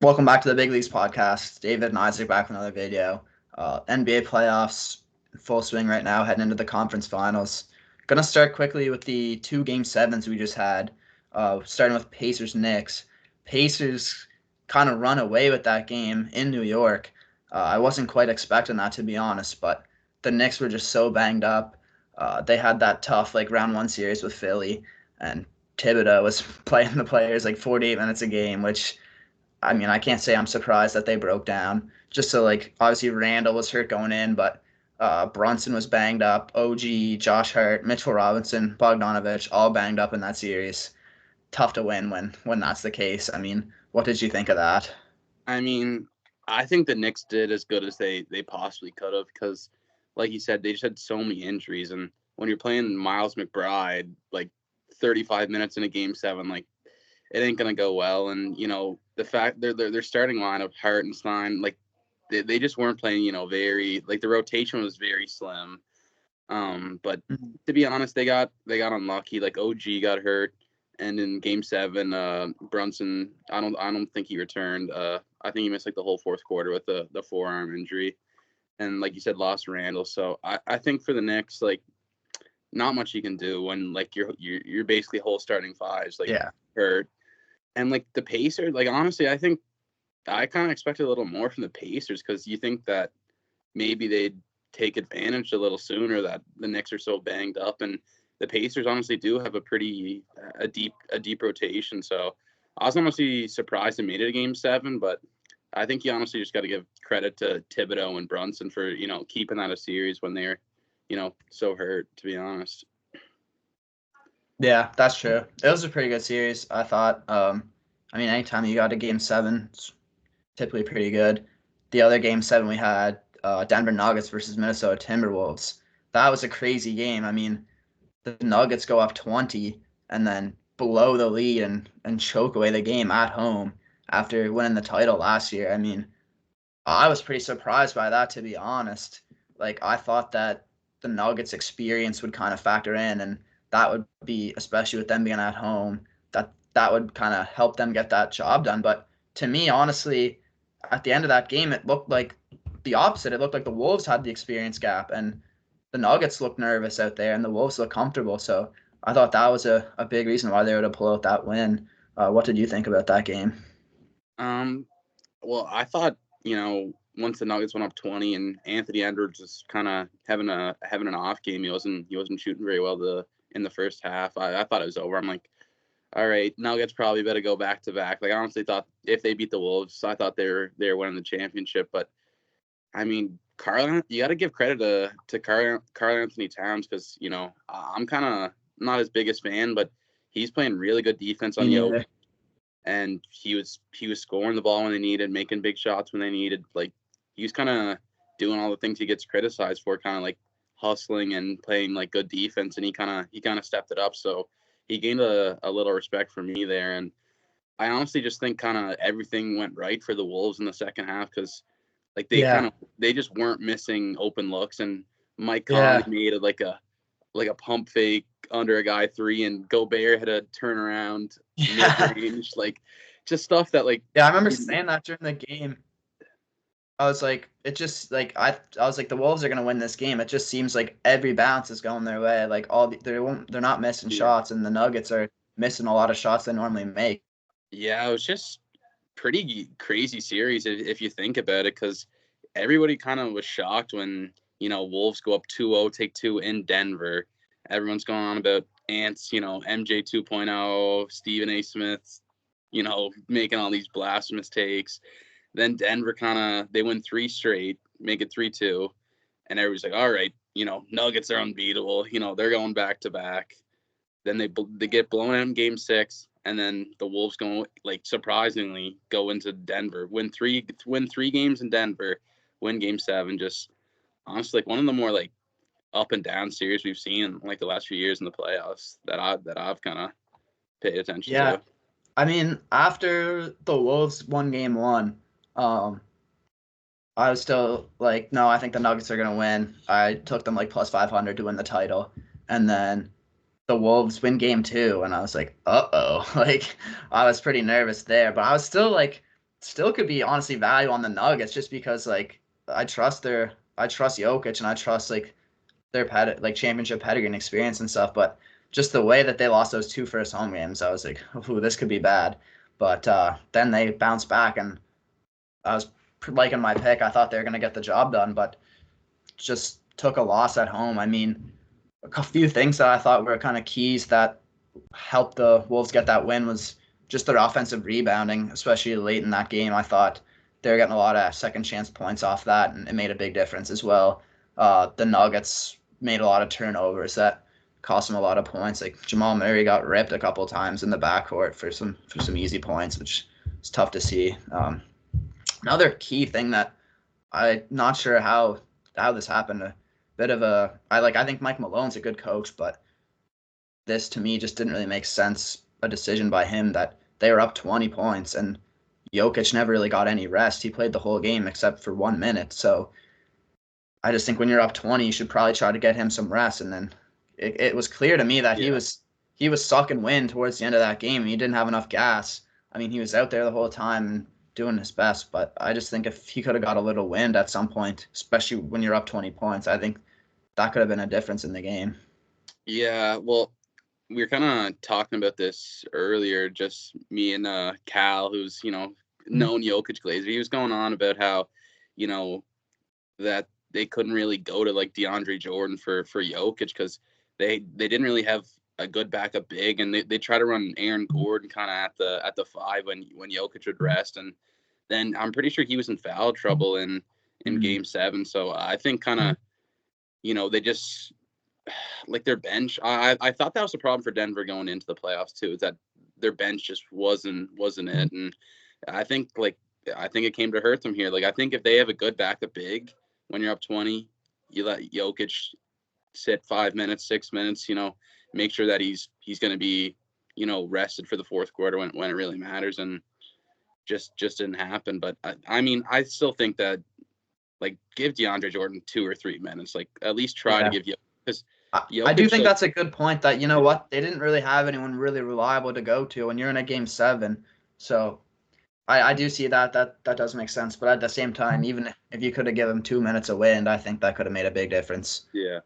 Welcome back to the Big Leagues podcast. David and Isaac back with another video. NBA playoffs in full swing right now, heading into the conference finals. Gonna start quickly with the two game sevens we just had. Starting with Pacers Knicks. Pacers kind of run away with that game in New York. I wasn't quite expecting that, to be honest, but the Knicks were just so banged up. They had that tough round one series with Philly, and Thibodeau was playing the players like 48 minutes a game, which I can't say I'm surprised that they broke down. Just so obviously Randall was hurt going in, but Brunson was banged up. OG, Josh Hart, Mitchell Robinson, Bogdanovich, all banged up in that series. Tough to win when that's the case. What did you think of that? I mean, I think the Knicks did as good as they possibly could have because, like you said, they just had so many injuries. And when you're playing Miles McBride, 35 minutes in a game seven, it ain't gonna go well. And the fact their starting lineup, Hartenstein, they just weren't playing. Very the rotation was very slim. But to be honest, they got unlucky. OG got hurt, and in Game 7, Brunson, I don't think he returned. I think he missed the whole fourth quarter with the forearm injury, and like you said, lost Randall. So I think for the Knicks, not much you can do when you're basically whole starting fives Yeah. hurt, and the Pacers. Honestly, I think I kind of expected a little more from the Pacers because you think that maybe they'd take advantage a little sooner that the Knicks are so banged up, and the Pacers honestly do have a deep rotation. So I was honestly surprised they made it a game seven, but I think you honestly just got to give credit to Thibodeau and Brunson for keeping that a series when they're so hurt. To be honest. Yeah, that's true. It was a pretty good series, I thought. Anytime you got a game seven, it's typically pretty good. The other game seven we had, Denver Nuggets versus Minnesota Timberwolves. That was a crazy game. The Nuggets go up 20 and then blow the lead and choke away the game at home after winning the title last year. I was pretty surprised by that, to be honest. I thought that the Nuggets experience would kind of factor in, and that would be, especially with them being at home, that would kind of help them get that job done. But to me, honestly, at the end of that game, it looked like the opposite. It looked like the Wolves had the experience gap, and the Nuggets looked nervous out there, and the Wolves looked comfortable. So I thought that was a big reason why they were to pull out that win. What did you think about that game? Well, I thought once the Nuggets went up 20 and Anthony Edwards was kind of having an off game. He wasn't shooting very well in the first half. I thought it was over. I'm like, all right, Nuggets probably better go back to back. I honestly thought if they beat the Wolves, I thought they were winning the championship. But Carl, you got to give credit to Carl Anthony Towns because I'm kind of not his biggest fan, but he's playing really good defense on Me the open, neither. and he was scoring the ball when they needed, making big shots when they needed. He was kind of doing all the things he gets criticized for, kind of hustling and playing good defense, and he kind of stepped it up. So he gained a little respect for me there, and I honestly just think kind of everything went right for the Wolves in the second half because Yeah. they just weren't missing open looks, and Mike Conley Yeah. made it like a pump fake under a guy three, and Gobert had a turnaround mid Yeah. range, just stuff that Yeah, I remember saying that during the game. I was like, it just I was like, the Wolves are gonna win this game. It just seems like every bounce is going their way. They're not missing yeah, shots, and the Nuggets are missing a lot of shots they normally make. yeah, it was just pretty crazy series if you think about it, because everybody kind of was shocked when Wolves go up 2-0, take two in Denver. Everyone's going on about Ants, MJ 2.0, Stephen A. Smith, making all these blasphemous takes. Then Denver they win three straight, make it 3-2, and everybody's like, all right, Nuggets are unbeatable. They're going back to back. Then they get blown out in Game 6, and then the Wolves go surprisingly go into Denver, win three games in Denver, win Game 7. Just honestly, one of the more up and down series we've seen in the last few years in the playoffs that I've kind of paid attention Yeah, to. after the Wolves won game one, um, I was still like, no, I think the Nuggets are gonna win. I took them like plus 500 to win the title, and then the Wolves win game two, and I was like, uh oh, I was pretty nervous there, but I was still like still could be honestly value on the Nuggets just because like I trust Jokic and I trust like their like championship pedigree and experience and stuff, but just the way that they lost those two first home games, I was like, "Ooh, this could be bad." But then they bounced back, and I was liking my pick. I thought they were going to get the job done, but just took a loss at home. I mean, a few things that I thought were kind of keys that helped the Wolves get that win was just their offensive rebounding, especially late in that game. I thought they were getting a lot of second chance points off that, and it made a big difference as well. The Nuggets made a lot of turnovers that cost them a lot of points. Like Jamal Murray got ripped a couple of times in the backcourt for some easy points, which is tough to see. Another key thing that I'm not sure how this happened. A bit of a I think Mike Malone's a good coach, but this to me just didn't really make sense. A decision by him that they were up 20 points and Jokic never really got any rest. He played the whole game except for 1 minute. So I just think when you're up 20, you should probably try to get him some rest. And then it was clear to me that Yeah. he was sucking wind towards the end of that game. He didn't have enough gas. I mean, he was out there the whole time and doing his best. But I just think if he could have got a little wind at some point, especially when you're up 20 points, I think that could have been a difference in the game. Yeah, well, we were kind of talking about this earlier, just me and Cal, who's, known Jokic Glazer. He was going on about how, you know, that they couldn't really go to like DeAndre Jordan for Jokic because they didn't really have a good backup big, and they try to run Aaron Gordon kind of at the five when Jokic would rest, and then I'm pretty sure he was in foul trouble in Game 7. So I think kind of they just like their bench. I thought that was the problem for Denver going into the playoffs too, is that their bench just wasn't it, and I think it came to hurt them here. Like I think if they have a good backup big when you're up 20, you let Jokic sit 5 minutes, 6 minutes, make sure that he's going to be, rested for the fourth quarter when it really matters, and just didn't happen. But I mean, I still think that like give DeAndre Jordan 2 or 3 minutes, like at least try to give you because I do Jokic, think like, that's a good point that, you know what, they didn't really have anyone really reliable to go to when you're in a game 7. So I do see that does make sense. But at the same time, even if you could have given him 2 minutes a win, I think that could have made a big difference. yeah,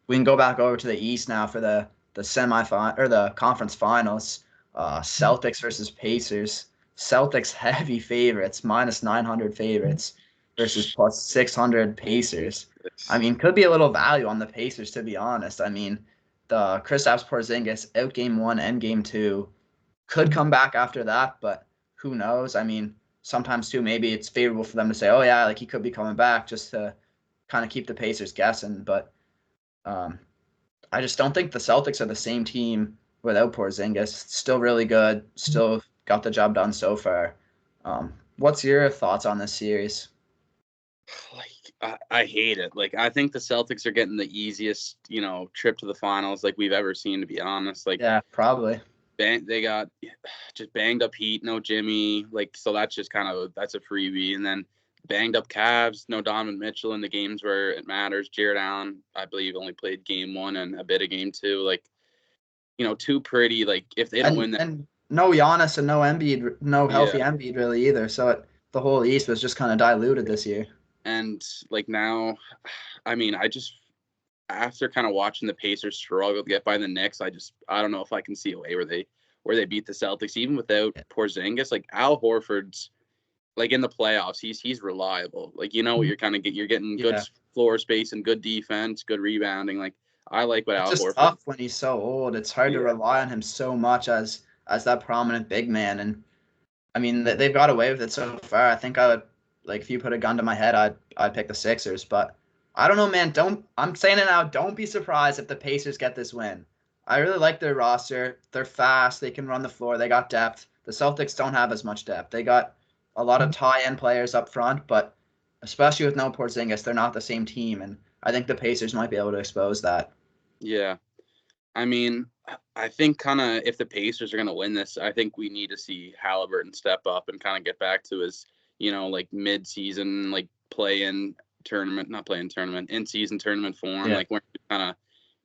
We can go back over to the East now for the semifinal or the conference finals. Celtics versus Pacers. Celtics heavy favorites, minus 900 favorites versus plus 600 Pacers. I mean, could be a little value on the Pacers to be honest. I mean, the Kristaps Porzingis out game 1 and game 2 could come back after that, but who knows? I mean, sometimes too maybe it's favorable for them to say, oh yeah, like he could be coming back just to kind of keep the Pacers guessing, but um, I just don't think the Celtics are the same team without Porzingis. Still really good. Still got the job done so far. What's your thoughts on this series? like I hate it. Like I think the Celtics are getting the easiest, trip to the finals like we've ever seen, to be honest. Like Yeah, probably. they got just banged up Heat, no Jimmy, like so that's just that's a freebie. And then banged up Cavs, no Donovan Mitchell in the games where it matters. Jared Allen, I believe, only played game 1 and a bit of game 2. Like too pretty. Like if they don't win that, And no Giannis and no Embiid, no yeah. healthy Embiid really either. So the whole East was just kind of diluted this year. And like now, I mean, I just after kind of watching the Pacers struggle to get by the Knicks, I don't know if I can see a way where they beat the Celtics even without Porzingis. Like Al Horford's like in the playoffs, he's reliable. Like what you're kind of you're getting good Yeah. floor space and good defense, good rebounding. Like I like what It's Al just Horford. tough when he's so old. It's hard to Yeah, rely on him so much as that prominent big man. And I mean, they've got away with it so far. I think I would like if you put a gun to my head, I'd pick the Sixers. But I don't know, man. I'm saying it now. Don't be surprised if the Pacers get this win. I really like their roster. They're fast. They can run the floor. They got depth. The Celtics don't have as much depth. They got a lot of tie-in players up front, but especially with no Porzingis, they're not the same team. And I think the Pacers might be able to expose that. yeah. I mean, I think kind of if the Pacers are going to win this, I think we need to see Halliburton step up and kind of get back to his, like mid-season, like play-in tournament, not play-in tournament, in-season tournament form, Yeah. like we're kind of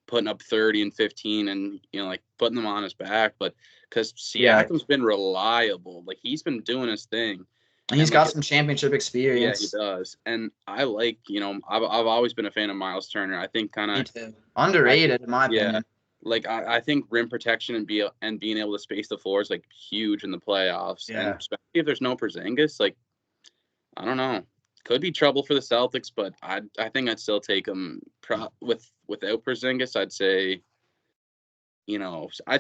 putting up 30 and 15 and, like putting them on his back. But because Yeah. Siakam's been reliable, like he's been doing his thing. And he's And like, got some championship yeah, he experience. does. And I like, I've always been a fan of Miles Turner. I think kind Me of, too. I think, Underrated, in my yeah, opinion. like I think rim protection and being able to space the floor is like huge in the playoffs. And Yeah. especially if there's no Porzingis, like I don't know, could be trouble for the Celtics. But I think I'd still take them without Porzingis. I'd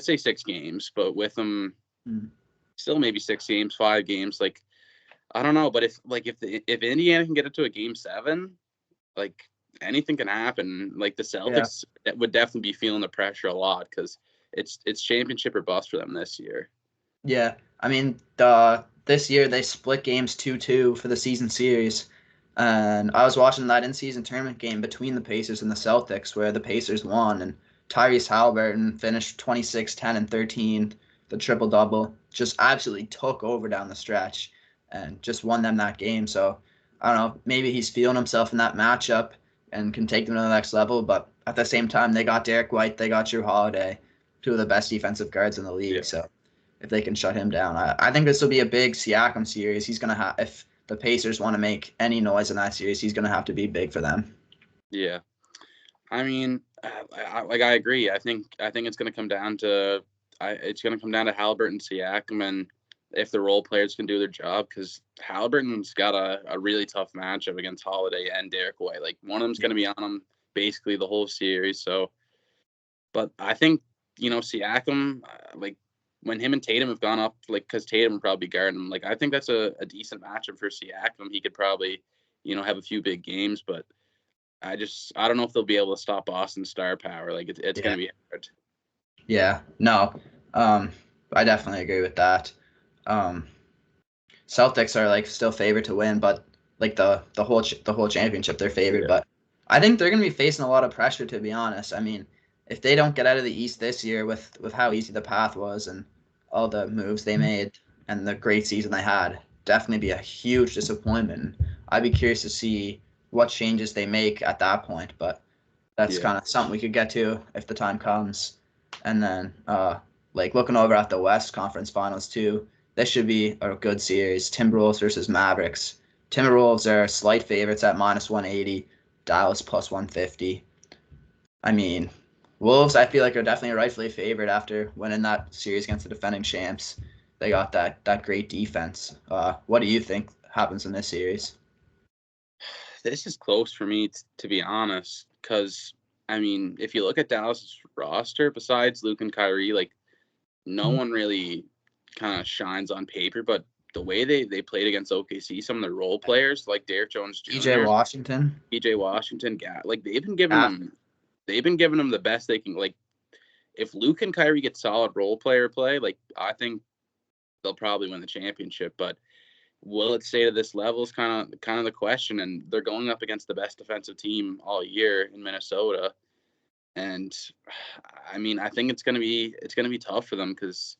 say 6 games, but with them, Mm. still maybe 6 games, 5 games. Like I don't know, but if Indiana can get it to a game 7, like anything can happen. Like the Yeah. Celtics would definitely be feeling the pressure a lot because it's championship or bust for them this year. Yeah. I mean, this year they split games 2-2 for the season series. And I was watching that in-season tournament game between the Pacers and the Celtics where the Pacers won and Tyrese Halliburton finished 26, 10, and 13, the triple-double. Just absolutely took over down the stretch and just won them that game. So I don't know, maybe he's feeling himself in that matchup and can take them to the next level. But at the same time, they got Derek White, they got Drew Holiday, two of the best defensive guards in the Yeah, league. So if they can shut him down. I think this will be a big Siakam series. He's going to have, if the Pacers want to make any noise in that series, he's going to have to be big for them. yeah. I mean, I agree. I think it's going to come down to it's going to come down to Halliburton, Siakam, and if the role players can do their job, because Halliburton's got a really tough matchup against Holiday and Derek White. Like one of them's going to be on him basically the whole series. So, but I think Siakam, like when him and Tatum have gone up, like because Tatum would probably guard him. Like I think that's a decent matchup for Siakam. He could probably have a few big games, but I don't know if they'll be able to stop Boston's star power. Like it's Yeah. gonna be hard. Yeah. No. Um, I definitely agree with that. Um, Celtics are like still favored to win, but like the whole championship they're favored. Yeah. But I think they're gonna be facing a lot of pressure, to be honest. I mean, if they don't get out of the East this year with how easy the path was and all the moves they made and the great season they had, definitely be a huge disappointment. I'd be curious to see what changes they make at that point. But that's Yeah. kind of something we could get to if the time comes. And then, like looking over at the West Conference Finals too, this should be a good series. Timberwolves versus Mavericks. Timberwolves are slight favorites at -180. Dallas plus 150. I mean, Wolves, I feel like are definitely rightfully favored after winning that series against the defending champs. They got that great defense. What do you think happens in this series? This is close for me to be honest, because I mean, if you look at Dallas' roster, besides Luke and Kyrie, like no one really kind of shines on paper. But the way they played against OKC, some of the role players like Derrick Jones PJ Jr., Washington. PJ Washington, like Yeah, they've been giving them the best they can. Like if Luke and Kyrie get solid role player play, like I think they'll probably win the championship. But will it stay to this level is kind of the question. And they're going up against the best defensive team all year in Minnesota. And I mean, I think it's gonna be tough for them because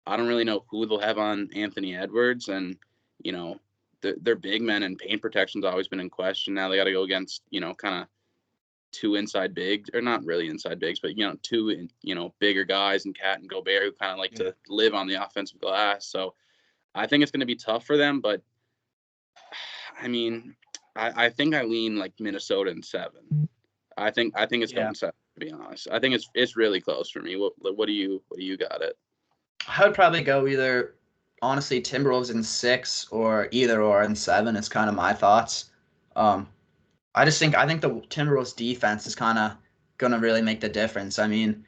I don't really know who they'll have on Anthony Edwards, and you know, their big men and paint protection's always been in question. Now they got to go against kind of two inside bigs, or not really inside bigs, but two bigger guys and Cat and Gobert who kind of like yeah, to live on the offensive glass. So I think it's going to be tough for them, but I mean, I think I lean like Minnesota in 7. I think it's yeah. going 7, to be honest. I think it's really close for me. What do you got it? I would probably go either, honestly, Timberwolves in 6 or either or in 7 is kind of my thoughts. Um, I think the Timberwolves defense is kind of gonna really make the difference. I mean,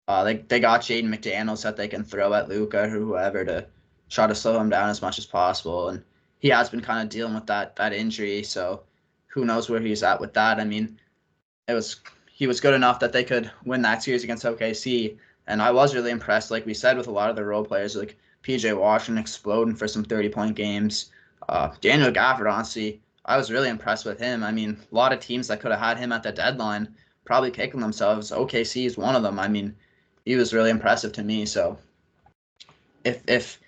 they got Jaden McDaniels that they can throw at Luca or whoever to try to slow him down as much as possible, and he has been kind of dealing with that injury. So who knows where he's at with that? I mean, it was he was good enough that they could win that series against OKC. And I was really impressed, like we said, with a lot of the role players, like PJ Washington exploding for some 30-point games. Daniel Gafford, honestly, I was really impressed with him. I mean, a lot of teams that could have had him at the deadline probably kicking themselves. OKC is one of them. I mean, he was really impressive to me. So if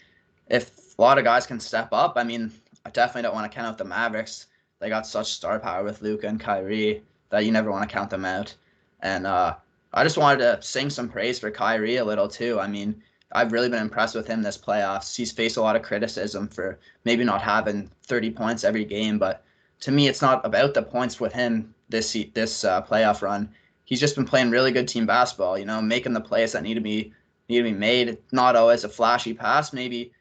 a lot of guys can step up, I mean, I definitely don't want to count out the Mavericks. They got such star power with Luka and Kyrie that you never want to count them out. And I just wanted to sing some praise for Kyrie a little too. I mean, I've really been impressed with him this playoffs. He's faced a lot of criticism for maybe not having 30 points every game, but to me, it's not about the points with him this playoff run. He's just been playing really good team basketball. Making the plays that need to be made. Not always a flashy pass. Maybe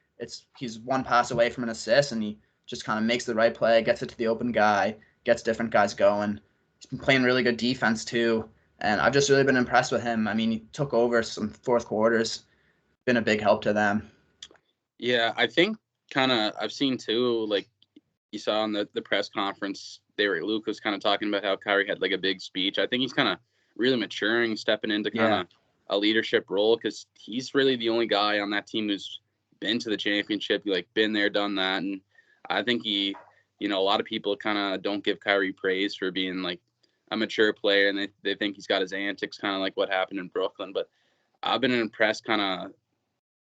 he's one pass away from an assist, and he just kind of makes the right play, gets it to the open guy, gets different guys going. He's been playing really good defense too, and I've just really been impressed with him. I mean, he took over some fourth quarters, been a big help to them. Yeah, I think I've seen too, like you saw on the press conference, Luke was kind of talking about how Kyrie had like a big speech. I think he's kind of really maturing, stepping into kind of a leadership role, because he's really the only guy on that team who's been to the championship, like been there, done that. And I think a lot of people kind of don't give Kyrie praise for being like a mature player, and they think he's got his antics, kind of like what happened in Brooklyn. But I've been impressed kind of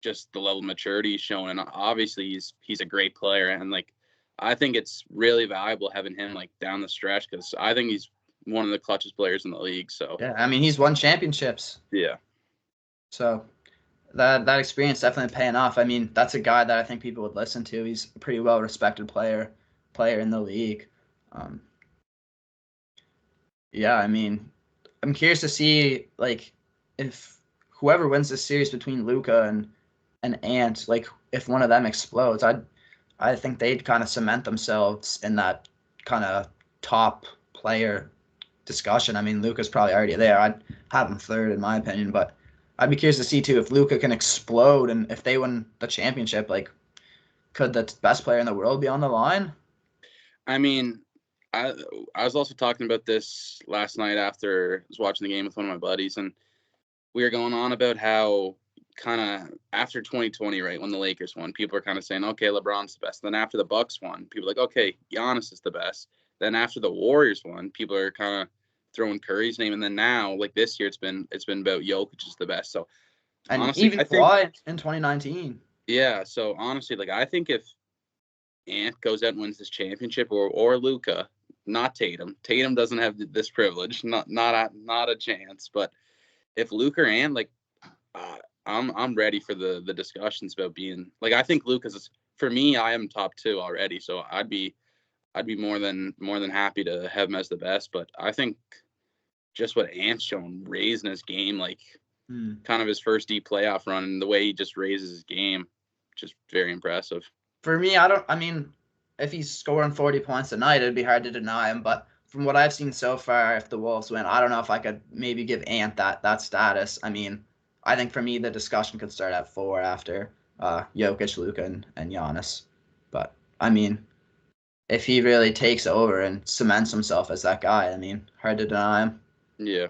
just the level of maturity he's shown, and obviously he's a great player, and like I think it's really valuable having him like down the stretch, because I think he's one of the clutchest players in the league. So yeah, I mean, he's won championships. Yeah. So that experience definitely paying off. I mean, that's a guy that I think people would listen to. He's a pretty well respected player in the league. Yeah, I mean, I'm curious to see like if whoever wins this series between Luka and Ant, like if one of them explodes, I think they'd kind of cement themselves in that kind of top player discussion. I mean, Luka's probably already there. I'd have him third in my opinion, but I'd be curious to see too if Luka can explode, and if they win the championship, like could the best player in the world be on the line? I mean, I was also talking about this last night after I was watching the game with one of my buddies, and we were going on about how kind of after 2020, right, when the Lakers won, people are kind of saying, okay, LeBron's the best. Then after the Bucks won, people are like, okay, Giannis is the best. Then after the Warriors won, people are kind of throwing Curry's name, and then now, like this year, it's been about Jokic is the best. So And honestly, even I think in 2019. Yeah, so honestly, like I think if Ant goes out and wins this championship, or Luka, not Tatum. Tatum doesn't have this privilege, not a chance. But if Luka or Ant, like, I'm ready for the discussions about being like, I think Luka's, for me, I am top two already, so I'd be more than happy to have him as the best. But I think just what Ant's shown, raising his game, like kind of his first deep playoff run, and the way he just raises his game, just very impressive. For me, I mean, if he's scoring 40 points a night, it'd be hard to deny him. But from what I've seen so far, if the Wolves win, I don't know if I could maybe give Ant that status. I mean, I think for me, the discussion could start at 4 after Jokic, Luka, and Giannis. But, I mean, if he really takes over and cements himself as that guy, I mean, hard to deny him. Yeah.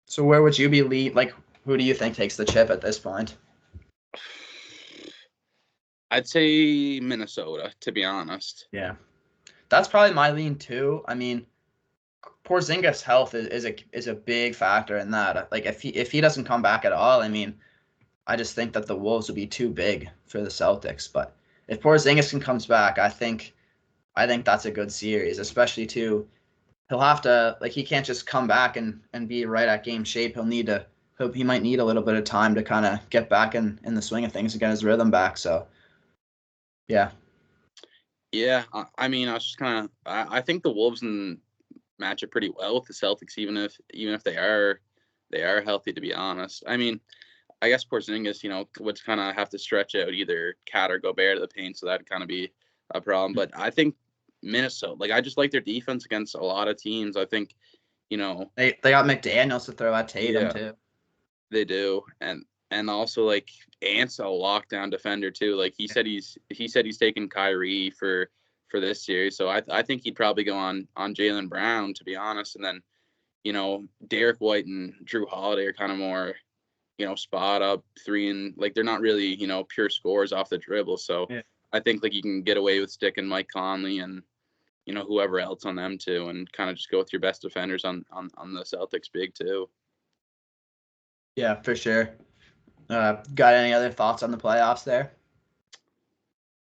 So where would you be lead? Like, who do you think takes the chip at this point? I'd say Minnesota, to be honest. Yeah, that's probably my lean too. I mean, Porzingis' health is a big factor in that. Like, if he doesn't come back at all, I mean, I just think that the Wolves would be too big for the Celtics. But if Porzingis comes back, I think that's a good series, especially too. He'll have to, like, he can't just come back and be right at game shape. He might need a little bit of time to kind of get back in the swing of things and get his rhythm back. So, yeah. Yeah, I mean, I was just kind of, I think the Wolves match it pretty well with the Celtics, even if they are healthy, to be honest. I mean, I guess Porzingis, would kind of have to stretch out either Cat or Gobert to the paint, so that'd kind of be a problem. But I think Minnesota, like, I just like their defense against a lot of teams. I think, they got McDaniels to throw at Tatum too. They do, and also like Ant's a lockdown defender too. Like he said he's taking Kyrie for this series, so I think he'd probably go on Jaylen Brown, to be honest. And then Derek White and Drew Holiday are kind of more spot up three, and like they're not really pure scores off the dribble. So yeah. I think like you can get away with sticking Mike Conley and whoever else on them too, and kind of just go with your best defenders on the Celtics big too. Yeah, for sure. Got any other thoughts on the playoffs there?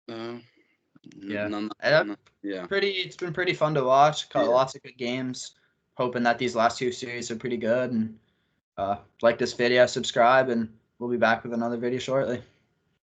Yeah. None. Yeah. It's been pretty fun to watch. Caught lots of good games. Hoping that these last two series are pretty good. And like this video, subscribe, and we'll be back with another video shortly.